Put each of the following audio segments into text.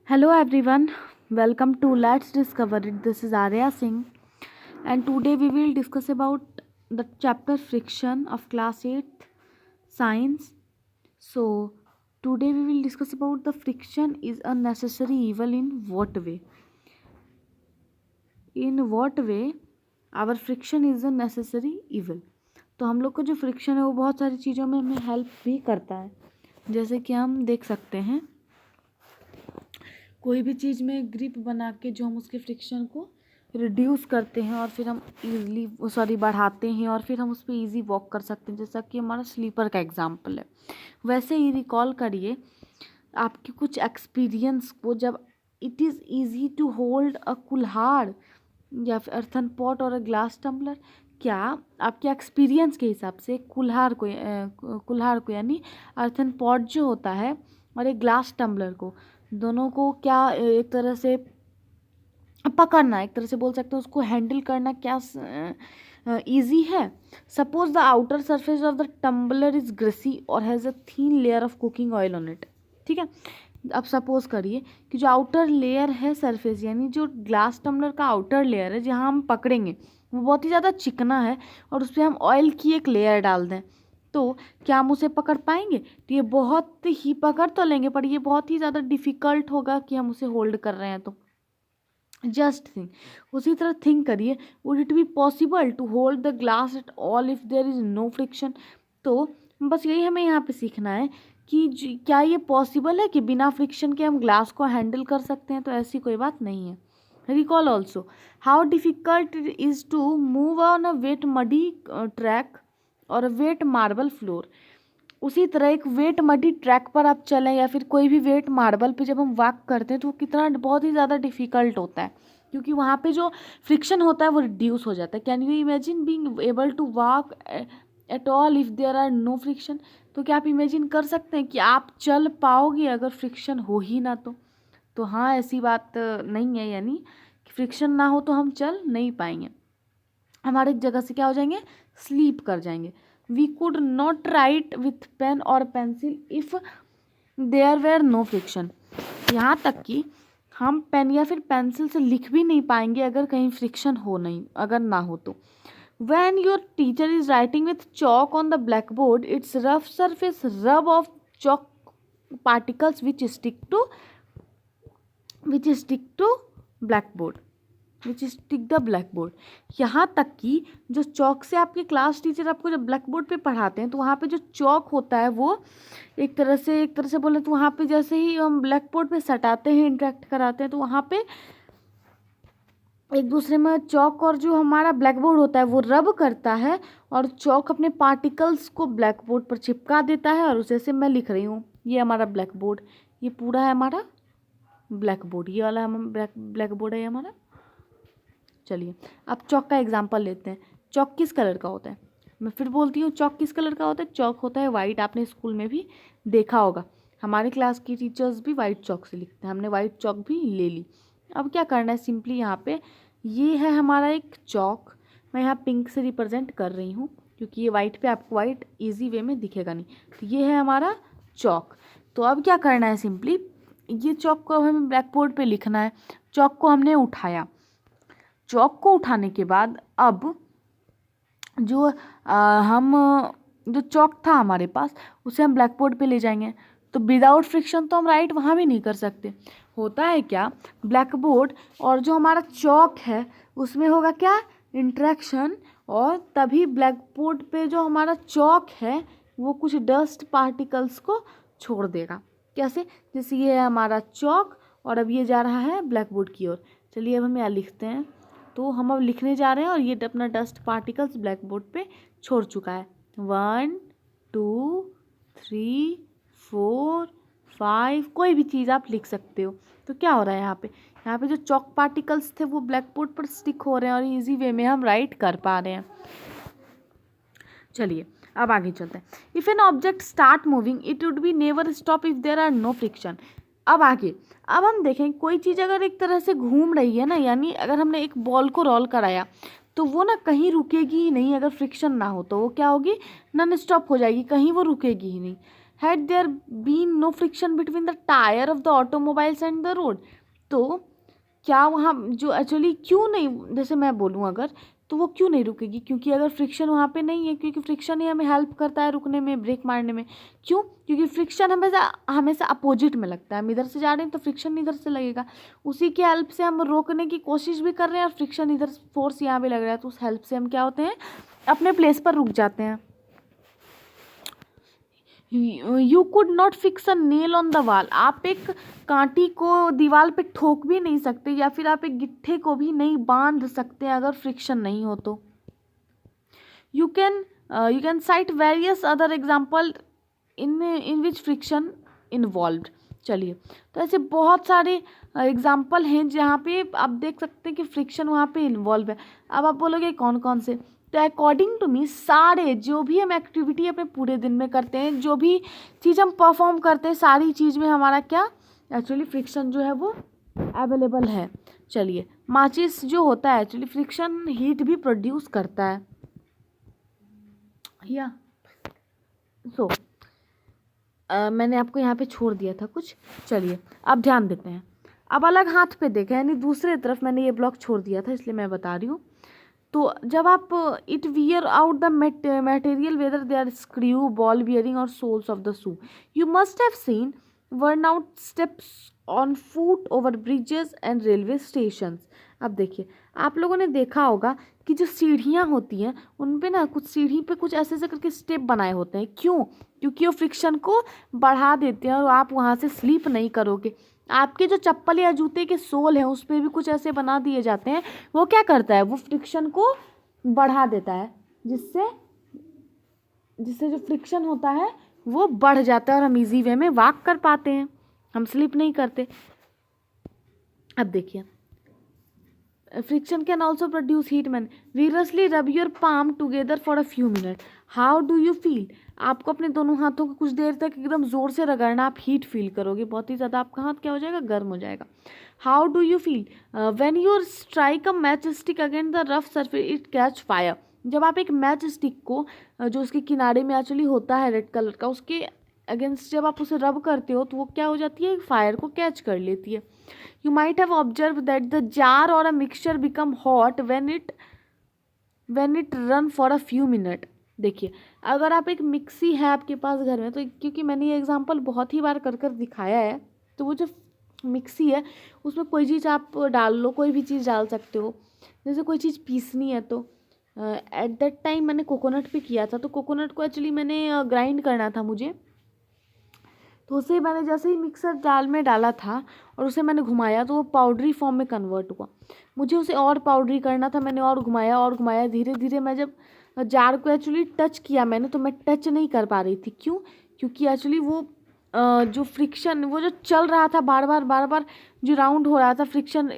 Hello everyone, welcome to Let's Discover It. This is Arya Singh, and today we will discuss about the chapter friction of class 8th science. So, today we will discuss about the friction is a necessary evil in what way? In what way our friction is a necessary evil? तो हम लोग का जो friction है वो बहुत सारी चीज़ों में हमें हेल्प भी करता है, जैसे कि हम देख सकते हैं कोई भी चीज़ में ग्रिप बना के जो हम उसके फ्रिक्शन को रिड्यूस करते हैं और फिर हम इजीली बढ़ाते हैं और फिर हम उस पर ईजी वॉक कर सकते हैं, जैसा कि हमारा स्लीपर का एग्जाम्पल है। वैसे ही रिकॉल करिए आपके कुछ एक्सपीरियंस को, जब it is easy to hold a कुल्हाड़ या फिर अर्थन पॉट और अ ग्लास टम्बलर। क्या आपके एक्सपीरियंस के हिसाब से कुल्हाड़ को यानी अर्थन पॉट जो होता है और एक ग्लास टम्बलर को, दोनों को क्या एक तरह से पकड़ना, एक तरह से बोल सकते हैं उसको हैंडल करना क्या ईजी है? Suppose the outer surface of the tumbler is greasy और has a thin layer of cooking oil on it. ठीक है, अब सपोज करिए कि जो आउटर लेयर है सरफेस, यानी जो ग्लास टम्बलर का आउटर लेयर है जहाँ हम पकड़ेंगे वो बहुत ही ज़्यादा चिकना है और उस पर हम ऑयल की एक लेयर डाल दें, तो क्या हम उसे पकड़ पाएंगे? तो ये बहुत ही पकड़ तो लेंगे, पर ये बहुत ही ज़्यादा डिफ़िकल्ट होगा कि हम उसे होल्ड कर रहे हैं। तो जस्ट थिंक, उसी तरह थिंक करिए, would it be possible to hold the glass at all if there is no friction? तो बस यही हमें यहाँ पे सीखना है कि क्या ये पॉसिबल है कि बिना फ्रिक्शन के हम ग्लास को हैंडल कर सकते हैं? तो ऐसी कोई बात नहीं है। Recall also how difficult it is to move on a wet muddy track और वेट मार्बल फ्लोर। उसी तरह एक वेट मडी ट्रैक पर आप चलें या फिर कोई भी वेट मार्बल पे जब हम वॉक करते हैं तो वो कितना बहुत ही ज़्यादा डिफ़िकल्ट होता है, क्योंकि वहाँ पे जो फ्रिक्शन होता है वो रिड्यूस हो जाता है। Can you imagine being able to walk at all if there are no friction? तो क्या आप इमेजिन कर सकते हैं कि आप चल पाओगे अगर फ्रिक्शन हो ही ना? तो हाँ, ऐसी बात नहीं है, यानी कि फ्रिक्शन ना हो तो हम चल नहीं पाएंगे, हमारे एक जगह से क्या हो जाएंगे, स्लीप कर जाएंगे। We could not write with pen और pencil if there were no friction. यहाँ तक कि हम पेन या फिर पेंसिल से लिख भी नहीं पाएंगे अगर कहीं फ्रिक्शन हो नहीं, अगर ना हो तो। When your teacher is writing with chalk on the blackboard, its rough surface rub off chalk particles which stick the blackboard। यहाँ तक कि जो चौक से आपके क्लास टीचर आपको जब ब्लैक बोर्ड पे पढ़ाते हैं तो वहाँ पे जो चौक होता है वो एक तरह से बोले तो वहाँ पे जैसे ही हम ब्लैक बोर्ड पे सटाते हैं, इंटरेक्ट कराते हैं, तो वहाँ पे एक दूसरे में चौक और जो हमारा ब्लैक बोर्ड होता है वो रब करता है और चौक अपने पार्टिकल्स को ब्लैक बोर्ड पर चिपका देता है। और उसे से मैं लिख रही हूँ, ये हमारा ब्लैक बोर्ड, ये पूरा है हमारा ब्लैक बोर्ड, ये वाला हम ब्लैक बोर्ड है हमारा। चलिए अब चौक का एग्जांपल लेते हैं। चौक किस कलर का होता है? मैं फिर बोलती हूँ, चौक किस कलर का होता है? चौक होता है वाइट। आपने स्कूल में भी देखा होगा, हमारे क्लास की टीचर्स भी वाइट चौक से लिखते हैं, हमने वाइट चौक भी ले ली। अब क्या करना है, सिंपली यहाँ पे ये है हमारा एक चौक, मैं यहाँ पिंक से रिप्रेजेंट कर रही हूँ क्योंकि ये वाइट पे आपको वाइट ईजी वे में दिखेगा नहीं। तो ये है हमारा चौक। तो अब क्या करना है, सिंपली ये चौक को हमें ब्लैक बोर्ड पे लिखना है। चौक को हमने उठाया, चौक को उठाने के बाद अब जो जो चौक था हमारे पास उसे हम ब्लैक बोर्ड पे ले जाएंगे। तो विदाउट फ्रिक्शन तो हम राइट वहाँ भी नहीं कर सकते। होता है क्या, ब्लैक बोर्ड और जो हमारा चौक है उसमें होगा क्या, इंट्रैक्शन, और तभी ब्लैक बोर्ड पे जो हमारा चौक है वो कुछ डस्ट पार्टिकल्स को छोड़ देगा। कैसे? जैसे ये है हमारा चौक और अब ये जा रहा है ब्लैक बोर्ड की ओर। चलिए अब हम यहाँ लिखते हैं। तो हम अब लिखने जा रहे हैं और ये अपना डस्ट पार्टिकल्स ब्लैक बोर्ड पे छोड़ चुका है। 1 2 3 4 5, कोई भी चीज़ आप लिख सकते हो। तो क्या हो रहा है यहाँ पे जो चॉक पार्टिकल्स थे वो ब्लैक बोर्ड पर स्टिक हो रहे हैं और इजी वे में हम राइट कर पा रहे हैं। चलिए अब आगे चलते हैं। If an object start moving it would be never stop if there are no friction. अब आगे अब हम देखें, कोई चीज़ अगर एक तरह से घूम रही है ना, यानी अगर हमने एक बॉल को रोल कराया तो वो ना कहीं रुकेगी ही नहीं, अगर फ्रिक्शन ना हो तो वो क्या होगी, नॉन स्टॉप हो जाएगी, कहीं वो रुकेगी ही नहीं। Had there been no friction between the tyre of the automobiles and the road. तो क्या वहाँ जो एक्चुअली क्यों नहीं, जैसे मैं बोलूँ अगर, तो वो क्यों नहीं रुकेगी, क्योंकि अगर फ्रिक्शन वहाँ पे नहीं है, क्योंकि फ्रिक्शन ही हमें हेल्प करता है रुकने में, ब्रेक मारने में। क्यों? क्योंकि फ्रिक्शन हमेशा हमेशा अपोजिट में लगता है। हम इधर से जा रहे हैं तो फ्रिक्शन इधर से लगेगा, उसी की हेल्प से हम रोकने की कोशिश भी कर रहे हैं और फ्रिक्शन इधर फोर्स यहाँ भी लग रहा है, तो उस हेल्प से हम क्या होते हैं, अपने प्लेस पर रुक जाते हैं। You could not fix a nail on the wall. आप एक कांटी को दीवार पे ठोक भी नहीं सकते, या फिर आप एक गिट्ठे को भी नहीं बांध सकते अगर फ्रिक्शन नहीं हो तो। You can site various other example in which friction involved. चलिए, तो ऐसे बहुत सारे एग्जाम्पल हैं जहाँ पे आप देख सकते हैं कि फ्रिक्शन वहाँ पे इन्वॉल्व है। अब आप बोलोगे कौन कौन से, तो अकॉर्डिंग टू मी सारे जो भी हम एक्टिविटी अपने पूरे दिन में करते हैं, जो भी चीज़ हम परफॉर्म करते हैं, सारी चीज़ में हमारा क्या एक्चुअली फ्रिक्शन जो है वो अवेलेबल है। चलिए, माचिस जो होता है एक्चुअली फ्रिक्शन हीट भी प्रोड्यूस करता है, या सो मैंने आपको यहाँ पे छोड़ दिया था कुछ। चलिए अब ध्यान देते हैं, अब अलग हाथ पे देखें, यानी दूसरे तरफ मैंने ये ब्लॉक छोड़ दिया था इसलिए मैं बता रही हूँ। तो जब आप it wear out the material whether they are screw, ball bearing और soles of the shoe, you must have seen worn out steps on foot over bridges and railway station. अब देखिए, आप लोगों ने देखा होगा कि जो सीढ़ियाँ होती हैं उन पे ना कुछ सीढ़ी पे कुछ ऐसे ऐसे करके स्टेप बनाए होते हैं। क्यों? क्योंकि वो फ्रिक्शन को बढ़ा देते हैं और आप वहाँ से स्लिप नहीं करोगे। आपके जो चप्पल या जूते के सोल हैं उस पर भी कुछ ऐसे बना दिए जाते हैं। वो क्या करता है, वो फ्रिक्शन को बढ़ा देता है, जिससे जिससे जो फ्रिक्शन होता है वो बढ़ जाता है और हम इजी वे में वॉक कर पाते हैं, हम स्लिप नहीं करते। अब देखिए, friction can also produce heat. Man vigorously rub your palm together for a few minute, how do you feel. आपको अपने दोनों हाथों को कुछ देर तक एकदम जोर से रगड़ना, आप हीट फील करोगे, बहुत ही ज़्यादा आपका हाथ क्या हो जाएगा, गर्म हो जाएगा। How do you feel when you strike a match stick against the rough surface it catch fire. जब आप एक मैच स्टिक को जो उसके किनारे में एक्चुअली होता है रेड कलर का, उसके अगेंस्ट जब आप उसे रब करते हो तो वो क्या हो जाती है, फायर को कैच कर लेती है। You might have observed that the jar or a mixture become hot when it run for a few minutes. देखिए, अगर आप एक मिक्सी है आपके पास घर में, तो क्योंकि मैंने ये एग्जांपल बहुत ही बार कर कर दिखाया है, तो वो जो मिक्सी है उसमें कोई चीज़ आप डाल लो, कोई भी चीज़ डाल सकते हो। जैसे कोई चीज़ पीसनी है तो एट दैट टाइम मैंने कोकोनट पे किया था, तो कोकोनट को एक्चुअली मैंने ग्राइंड करना था मुझे, तो उसे मैंने जैसे ही मिक्सर जार में डाला था और उसे मैंने घुमाया तो वो पाउडरी फॉर्म में कन्वर्ट हुआ। मुझे उसे और पाउडरी करना था, मैंने और घुमाया, धीरे धीरे मैं जब जार को एक्चुअली टच किया मैंने, तो मैं टच नहीं कर पा रही थी। क्यों? क्योंकि एक्चुअली वो जो फ्रिक्शन वो जो चल रहा था बार बार जो राउंड हो रहा था, फ्रिक्शन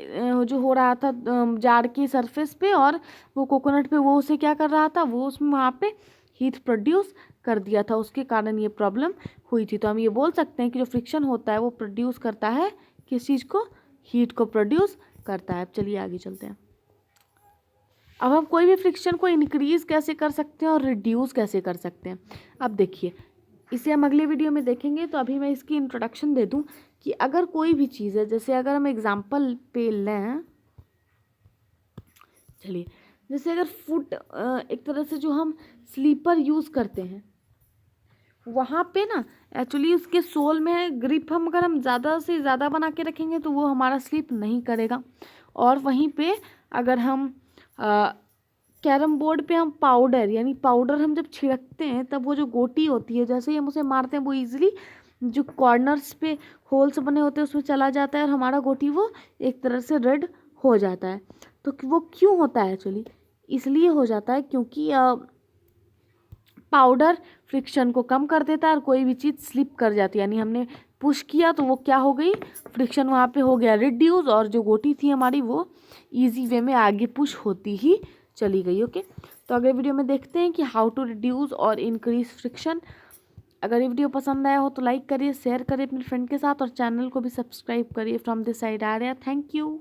जो हो रहा था जार की सरफेस पे और वो कोकोनट पे, वो उसे क्या कर रहा था, वो उसमें वहाँ पे हीट प्रोड्यूस कर दिया था, उसके कारण ये प्रॉब्लम हुई थी। तो हम ये बोल सकते हैं कि जो फ्रिक्शन होता है वो प्रोड्यूस करता है किस चीज़ को, हीट को प्रोड्यूस करता है। अब चलिए आगे चलते हैं। अब हम कोई भी फ्रिक्शन को इंक्रीज कैसे कर सकते हैं और रिड्यूस कैसे कर सकते हैं। अब देखिए, इसे हम अगले वीडियो में देखेंगे, तो अभी मैं इसकी इंट्रोडक्शन दे दूं कि अगर कोई भी चीज़ है, जैसे अगर हम एग्जांपल पे लें, चलिए, जैसे अगर फुट एक तरह से जो हम स्लीपर यूज़ करते हैं, वहाँ पे ना एक्चुअली उसके सोल में ग्रिप हम अगर हम ज़्यादा से ज़्यादा बना के रखेंगे तो वो हमारा स्लिप नहीं करेगा। और वहीं पे अगर हम कैरम बोर्ड पे हम पाउडर, यानी पाउडर हम जब छिड़कते हैं तब वो जो गोटी होती है, जैसे ही हम उसे मारते हैं वो ईजिली जो कॉर्नर्स पे होल्स बने होते हैं उसमें चला जाता है और हमारा गोटी वो एक तरह से रेड हो जाता है। तो वो क्यों होता है एक्चुअली? इसलिए हो जाता है क्योंकि पाउडर फ्रिक्शन को कम कर देता है और कोई भी चीज़ स्लिप कर जाती है, यानी हमने पुश किया तो वो क्या हो गई, फ्रिक्शन वहाँ पे हो गया रिड्यूस, और जो गोटी थी हमारी वो इजी वे में आगे पुश होती ही चली गई। ओके, तो अगले वीडियो में देखते हैं कि हाउ टू रिड्यूस और इंक्रीज फ्रिक्शन। अगर ये वीडियो पसंद आया हो तो लाइक करिए, शेयर करिए अपने फ्रेंड के साथ और चैनल को भी सब्सक्राइब करिए। From this side Arya, thank you.